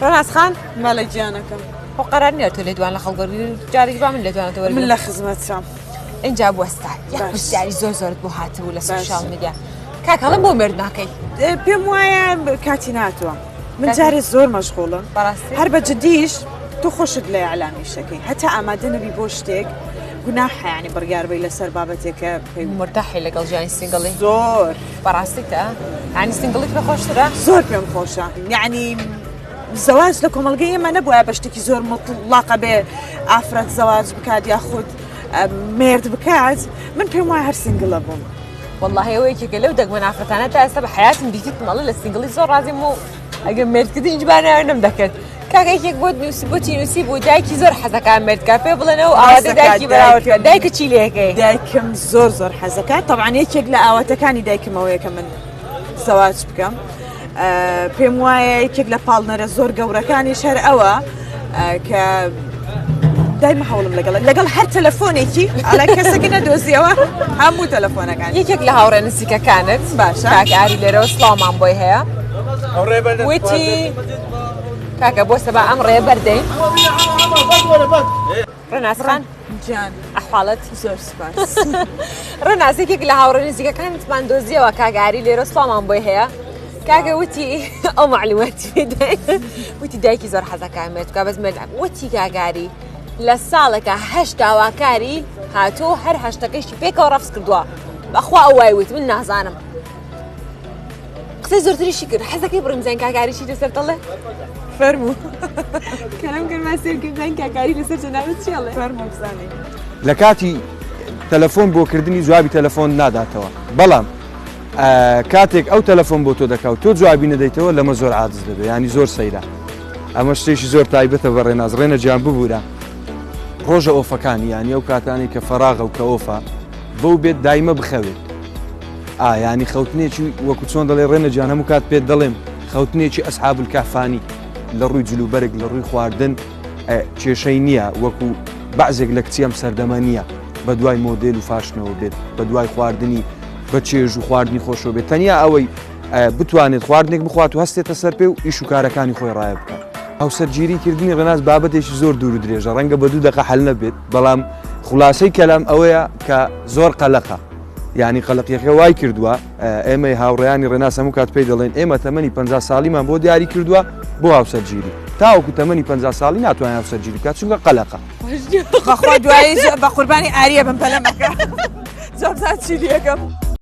ڕەناس خان مەڵە گیانەکەم خۆ قەرار نییە تۆ لێدوان لە خەڵگەڕی جارێک با من لێدوانەوە من لە خزمەتشم اینجا بوەستا یاجاری زۆر زۆرت بۆ هاتبوو لە سوشال میدیا کاکەڵم بۆ مرد ناکەی پێم وایە کاتی ناتوە من جارێ زۆر مەشغوڵم بەڕاستی هەر بە جدیش تو خۆشت لە ئەعلامیشەکەی هەتا ئامادە نەبی بۆ شتێک گوناحە یعنی بڕیاربەی لەسەر بابەتێکە مرتاحی لەگەڵ ژیانی سینگڵی زۆر بەڕاستی تا ینی سینگڵی پێ خۆشترە زۆر پێم خۆشە یعنی زەواج لە کۆمەلگەی ئێمە نەبووە بە شتێکی زۆر مطلقە بێ ئافرەت زەواج بکات یاخود مرد بکات من پێم وایە هەر سینگڵە بووم والله ئەوە یەکێکە لەو دەگمەن ئافرەتانە تا ئێستا بە حیاتم دیتت مەڵە لە سینگڵی زۆر ڕازیم و ئەگەر مردکردی ئینجبانەوە نەم دەکرد کاکەیەکێک بۆ نووسی بۆ نووسی بوو دایکی زۆر حەزەکان مردکە پێ بڵێنەوە ئاواتە دایکی بەراوردکە دایکە چی لێەکەی دایکم زۆر حەزەکات طبعاً یەکێک لە ئاواتەکانی دایکمەوەیە کە من زەواج بکەم پێم وایە یەکێک لە پاڵنەرە زۆر گەورەکانی شەر ئەوە کە دایمە هەوڵم لەگەڵ هەر تەلەفۆنێکی ئەڵە کەسێکی نەدۆزیەوە هەموو تەلەفۆنەکان یەکێک لە هاوڕێ نزیکەکانت باشە کاکاری لێرەوە سڵاومان بۆی هەیە وتی کاکە بۆ سەبا ئەم ڕێ بەردەین ڕەناس خان جان ئەحواڵەت زۆر سپاس ڕەناس یەکێک لە هاوڕێ نزیکەکانتمان دۆزیەوە کاگاری لێرە سڵاومان بۆی هەیە کاکە وتی ئەو معلوماتی پێدای وتی دایکی زۆر حەزەکان مێردکە بەس مرد وتی کاگاری لە ساڵێکە 8 داواکاری هاتوو هەر 8ەکەیشی پێکەوە ڕەفس کردووە بەخوا ئەو وای وت من نازانم قسەی زۆرتریشی کرد حەزەکەی بڕیمزان کاکاریشی لەسەر دەڵێ فەرموو کەرەم کردما سێرکردن کاکاری لەسەر جەنابەت چیڵێ فەرموو بزانێ لە کاتی تەلەفۆن بۆکردنی جوابی تەلەفۆن ناداتەوە بەڵام کاتێک ئەو تەلەفۆن بۆ تۆ دەکەوت تۆ جوابی نەدەیتەوە لەمە زۆر عاجز دەبێت ینی زۆر سەیرە ئەمە شتێکی زۆر تایبەتە بە ڕێناز ڕێنە گیان ببوورە ڕۆژە ئۆفەکانی ینی ئەو کاتانی کە فەراغە و کە ئۆفە بەو بێت دایمە بخەوێت ینی خەوتنێکی وەکو چۆن دەڵێ ڕێنە گیان هەموو کات پێت دەڵێم خەوتنێکی ئەسحاب الکەهفانی لە ڕووی جلوبەرێک لە ڕووی خواردن کێشەی نییە وەکو بەعزێک لە کچیەم سەردەمە نییە بە دوای مۆدێل و فاشنەوە بێت بە دوای خواردنی بە چێژ و خواردنی خۆشەوە بێت تەنیا ئەوەی بتوانێت خواردنێک بخوات و هەستێتە سەر پێ و ئیش و کارەکانی خۆی ڕایە بکات هاوسەرگیریکردنی ڕێناز بابەتێکی زۆر دوور و درێژە ڕەنگە بە 2 دقیقە حەل نەبێت بەڵام خولاسەی کەلام ئەوەیە کە زۆر قەلەقە یعنی قەلەقیەکە وای کردووە ئێمە هاوڕێیانی ڕێناس هەموو کات پێی دەڵێن ئێمە تەمەنی 50 ساڵیمان بۆ دیاری کردووە بۆ هاوسەرگیری تاوەکو تەمەنی 50 ساڵی ناتوانێت هاوسەرگیری بکات چونکە قەلەقە بەخوا دوایی بە قوربانی ئاریە بم پەلەمەکە جابزات چی لێکم